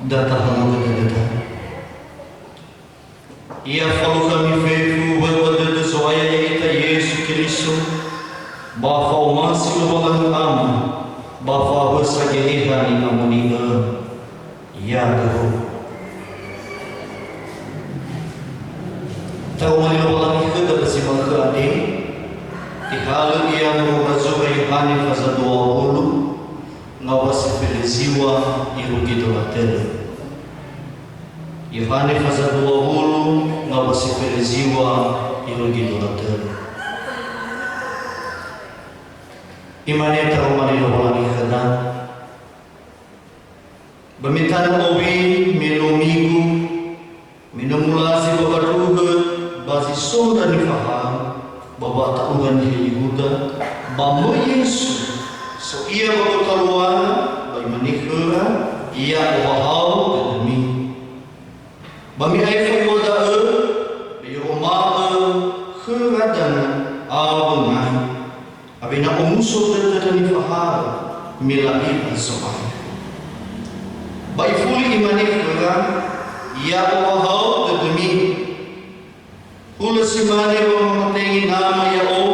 datang ke ia falou kami feito pada desoaya ita Yesus Kristus bafa o masih balang ama bafa bersagerihan ni amuniga ya guru tahu mali balang ke dapat si mangka ade tihala ia no bazuai hani fasa 20 ngawas feliziwa irugido latela Yohane fasa 20 ngawasi feleziwa irugido latela imane tarumani loholani khana bamitan owi melomigu minumulasi babaruga basi soda ni faham baba taugan ni Yehuda bamo Yesu so ia bagotaluan bai manikura ia wahau demi bami ai foi moda e o ma khuradan abungai abina umuso tata ni fahar milai asoai bai fuli imani khura ia wahau demi ula simane wa matengi nama ya o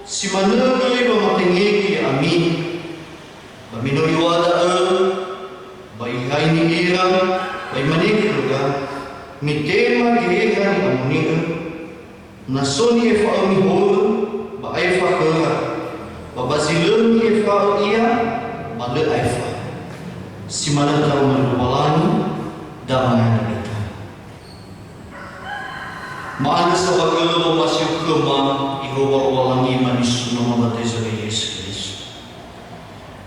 simane wa matengi ki amin bami no yuada bai hai ni ira bai mani khura mitema gereja ni amunia nasoni efa mi hol ba efa khura ba bazilun efa ia ba le efa simana tahu malani damai kita maana sabaga lo masih kema iho walangi manis nama bateza Yesus Kristus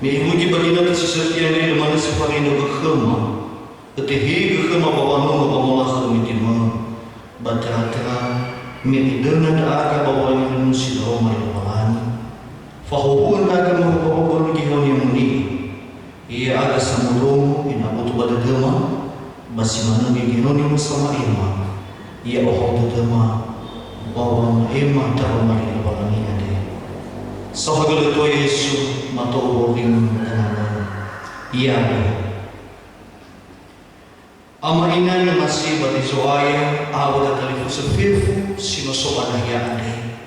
me muji bagina sesetian ni mana sefarina berkhema Ketehi kema bawanu bamolah kemitima batera-tera midena aga bawani manusia Roma Romaani fahuun aga mahubahubun gihon yang muni ia aga samudong inabutu badadema basimana gihon yang sama ima ia ohau dadema bawang ima taroma Romaani ade sahagala to Yesu mato ring dan ia ama ina ni masih bati zoaya awal dari fusefifu sinosoba na yande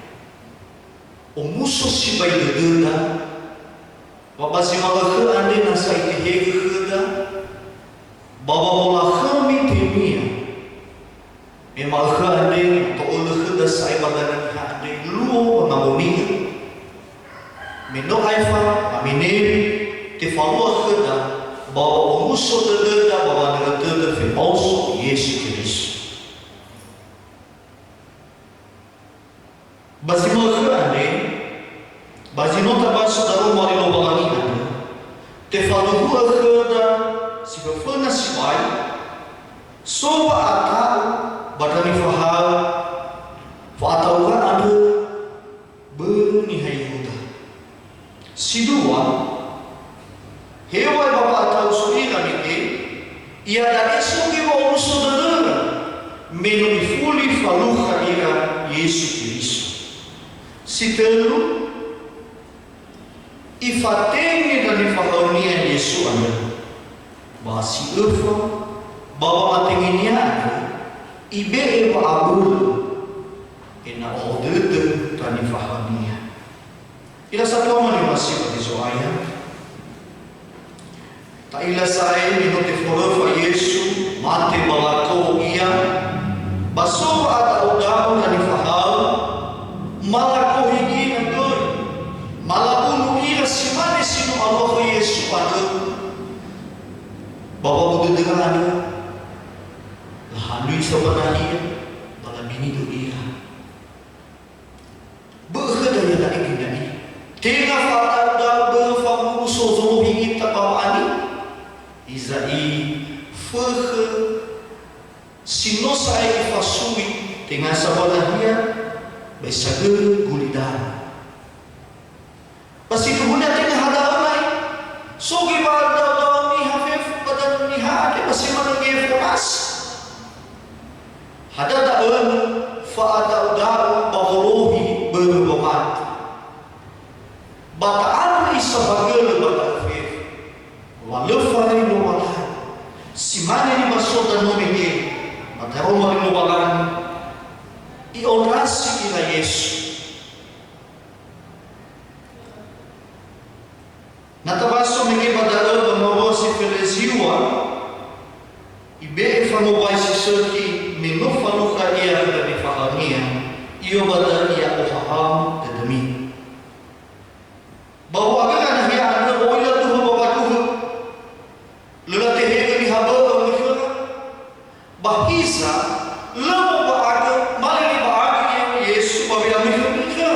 o muso si bai deda baba si maga ande na sai te hega baba bola khami temia e maga ande to ul khada sai badana ande luo ngamoni me no aifa amineri te falua khada baba o muso deda baba na deda fe also Yesus Kristus bazimo khane bazino tabaso daru mari lo balani ande te falu khada si bafana si bai soba ata badani fahal fa ataukan ande beni hayuda si dua hewa baba atau surira nite ia dari sungi wa uso dadara menu ifuli falu khalira Yesus Kristus si telu ifatenge dari fahaunia Yesus anda basi ufa baba matenginia ibe eba abul ina odede tani fahaunia ila satu amani masih pada soaya tak ila saya minuti forofa Yesu mati balako ia baso atau daun dan fahal malako higi nagoi malapun ia simane sinu Allah Yesu pada bapa budu dengan ada lahanui sabana dia bala bini tu dia berhadaya tak ingin jadi tengah fata dah berfamu sozo higi tak bawani Izai fekhe sinosai fasui tengah sabalah dia besager gulidan pasti kemudian tengah ada orang sogi pada ni hafif pada ni hade pasti mengenai fokus ada daun fa ada daun bahuluhi berbamat bataan isabager bata hafif walau fari si mana ni masuk dan memikir matero marinubalan i-orasi ila Yesu natabaso miki padaro bamawo si Feleziwa ibe famobay si Serki minufaluka iya dari fahamia iyo bada iya ohaham dadami bahwa akan hiya anda oila tuh bawa tuh lelaki hiya ni haba orang bahisa lama bahagia malah bahagia Yesus babi amil mereka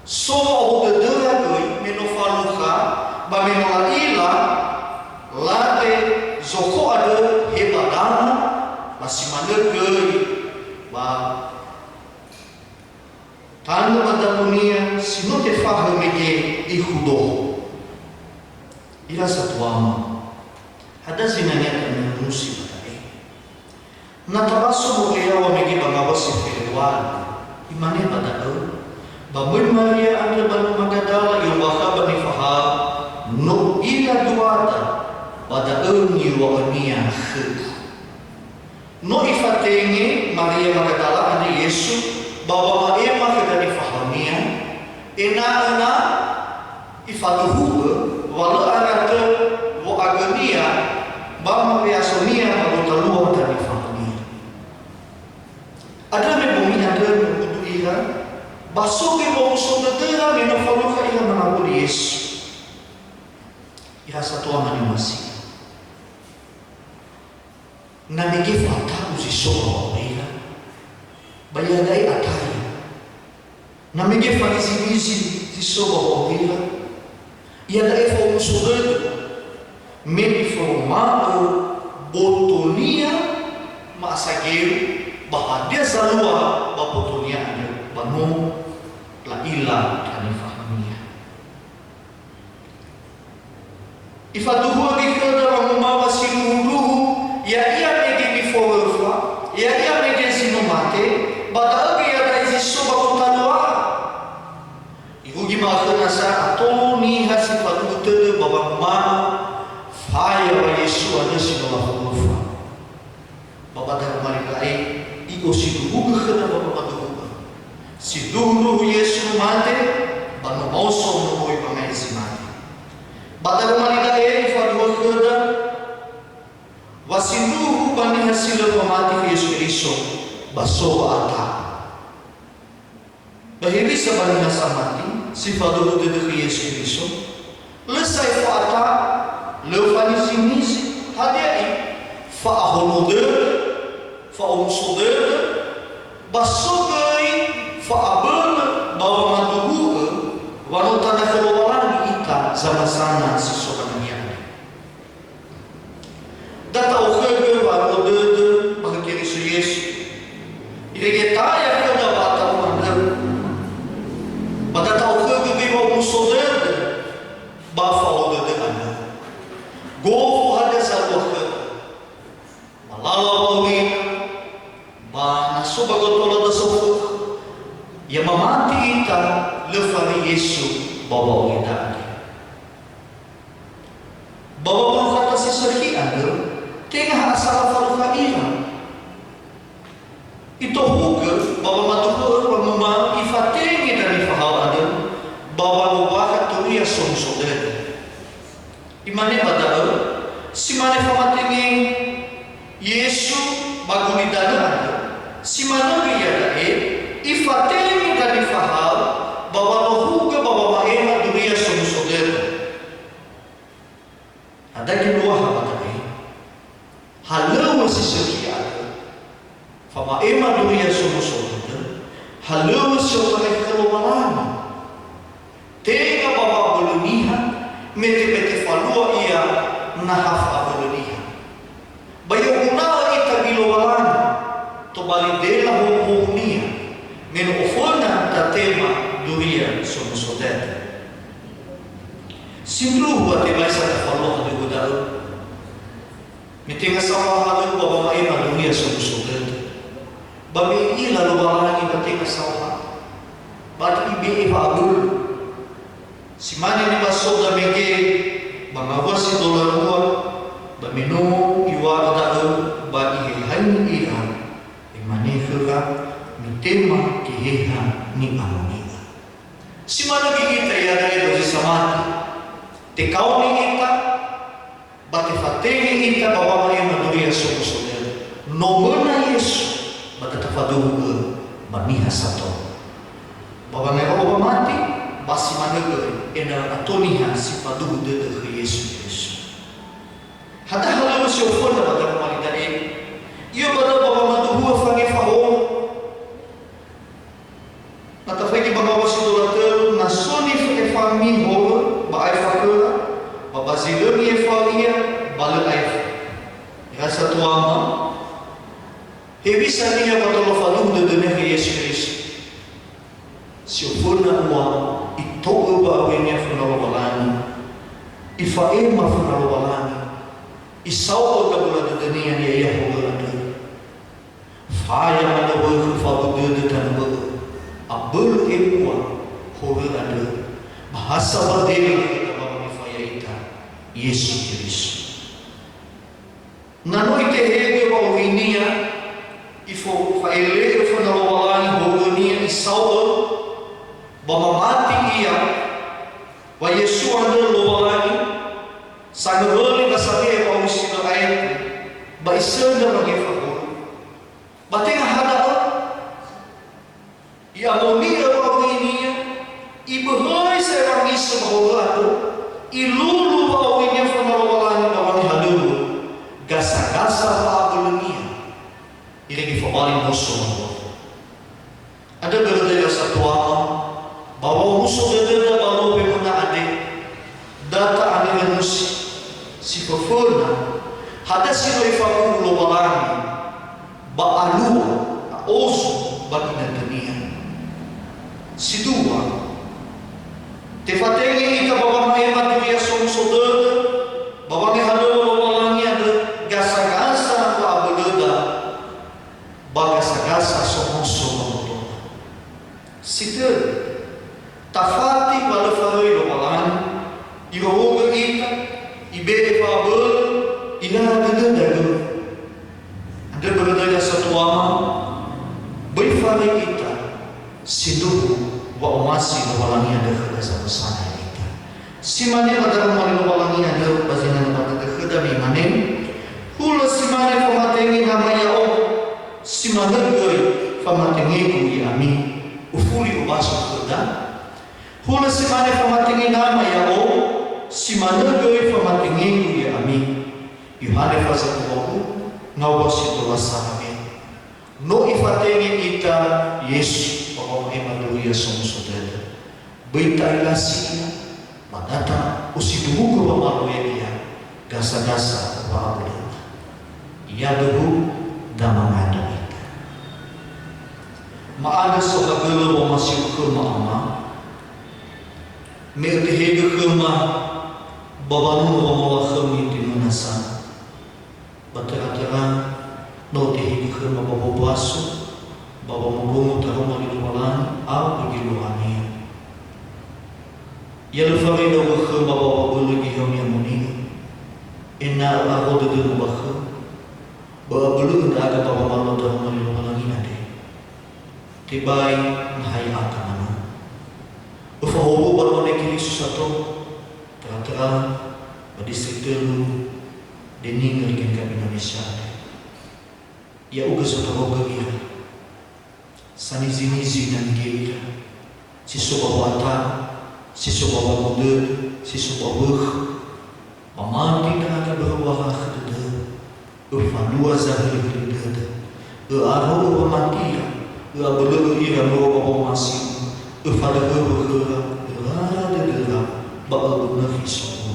so abu kedera doi menofaluka babi nolaila lade zoko ada hebadana masih mana gei ba tanda pada dunia sino te faham mege ihudo ila satwama hada zinanya kan musibah natabaso mo kaya wa megi bangawas si Felewan imane badao bamun Maria ang labano magadala yung wakaba ni fahab no ila duwata badao ni wa niya no ifatenge Maria magadala ani Yesu bawa maema kada ni fahamia ina ifatuhu wala arata wa agonia ba mabiasonia magutaluwa kada ni fahamia ada me bumi ada kudu ira baso ke mo sodera me no faluka ira manabul Yesu ira satu amani masih na mege fata usi so ira bayadai atai na mege farisi misi si so ira ia dai fo sodera me formado botonia masageu bahagia salua bapotonia ada banu la ila kani fahamia ifatuhu agikada wa siluhu ya ia mege biforfa ya ia mege sinomate badaga ya dai soba kotalwa ihugi makana sa atoni hasifatu tede baba ma faya wa Yesu ada sinola baba da marikai iko siduhu khada baba duhu siduhu Yesu mate bano mauso no oi pamesi mate bada marikai fa duhu khada wasiduhu bani hasil pamati Yesu Kristo baso ata bahiri sabani nasamati sifatu de Yesu Kristo lesai fa ata lefani sinisi hadiai fa ahonoder fa umsoder basogai fa abel bawa maduhu wanita na keluaran ita zaman sana sesuatu yang data okhege wa odede bagakiri su Yesu irigeta ya kada bata umanda badata okhege bi wa umsoder ba fa odede ana go hada sa okhege malala bawi ba nasubagotola da sofuk ya mamati ita lefari Yesu bawa kita bawa kata si Serki ada tengah asal faluka ira ito huga bawa matukur pemama ifatenge dari fahal ada bawa wakat turia somsoder imane badal si mane famatenge Yesu baguni dana si mana dia dae ifateni dari fahal bahwa lohuga bahwa maema dunia somsoder ada di luar hati halu si Serki ada fa maema dunia somsoder halu seorang keluaran tega bahwa beluniha mete falua ia nahaf beluniha bayo una ita bilowalan to balidela homonia neno ofona ta tema dunia somsoder simplu buat dibasa ta falua de godal mitinga sawa hadu baba maema dunia somsoder babi ila lubalan mitinga sawa bat ibe ibadul simane ni basoda mege bangawa si dolarua Bamino iwa da'u ba ihehain ira imanihura mitema kiheha ni amonia. Simana kita ya dari dosi samati tekau ni kita bate fategi kita bawa mai manuria suku saudara nomona Yesu bate tafadu maniha sato bawa mai bawa mati basi managa ena atoniha si padu de Yesu Yesu hata halu si ofona bate mali dari iyo bate bawa maduhu fange fahom natafai bawa si dolatel nasoni fami ho ba ai fakura babazilungi efalia bala ai rasa tuama hebisa niya patolo falung de dene Yesus Kristus si ofona wa ito ba wenya funalo balani ifaema funalo balani isau ka bula de dene ya ya ho ade faya mana bo fabu de tanbo abul emwa ho ade bahasa berdiri Yesus Kristus. Nano ite hege wa winia ifo faile ifo na wawalani hogonia isauo ba mamati iya wa Yesu ande lowalani sanggoli basabe wa usino ayat ba isenda bagi fakor batenga hada ya monia wa winia ibuhoi serang isu bahwa ilulu awinya fanawalan bawani halulu gasa-gasa pabulunia irigi fabali musuh ada berdaya satu ama bawa musuh berdaya bawa pemuna ade data ane manusia si fafurna hada si loifaku lowalani ba alua osu bagi natania si dua tefatenge ika bawa mema tuya som sodada bawa me halo walangi ada gasa-gasa wa abudada bagasa-gasa som som sita tafati wala faroi walangi iroga ika ibe fabel ina ada ada berdaya satu ama berfari kita sidu wa umasi walangi ada kedasa sana kita simane pada mali walangi ada bazina pada kedami manen hula simane pamatengi namanya o simane goi pamatengi ku yami ufuli ubasu keda hula simane pamatengi namanya o simane goi pamatengi ku yami Yohane pasal 20 ngawasi tulasane no ifatengi kita Yesus Emanuia somos saudara. Berita ilasi madata usidumu ke maluia gasa-gasa baabulana. Ia debu damangada ita. Maada sokabelo wa masih ke maama. Mertehega ke ma babanu wa mawah kami di manasa. Batera-tera no tehega ke ma bababasu. Bawa mabungo tahu mali lumalan au bagi luhani. Ya lufari do bakh bawa babulu gi hom ya muni. Inna aku de bakh. Bawa bulu ada bawa malu tahu mali lumalan ade. Tibai mahai akan. Ufahu baru nekili susato. Tera-tera badistrik telu dening ngerikan kami Indonesia. Ya uga soto gagi. Sanizi-nizi dan gila si subawatan, si subawabudud, si subawuh pamati na aga berwah khadada ufalua zahir khadada aru pamati abulu ira mo pamasi ufalagu khura ada dera ba'u nafis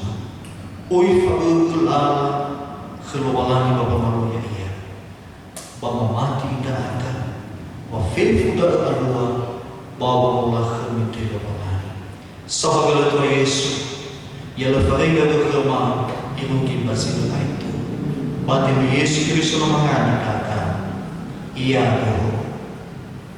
oi fagu la khulwalani babamalu ya pamati na aga wafil fuda alua bawa Allah kemiti lebaran sahabat Tuhan Yesus ialah faringa berkema imukin basil itu batin Yesus Kristus mengadakan ia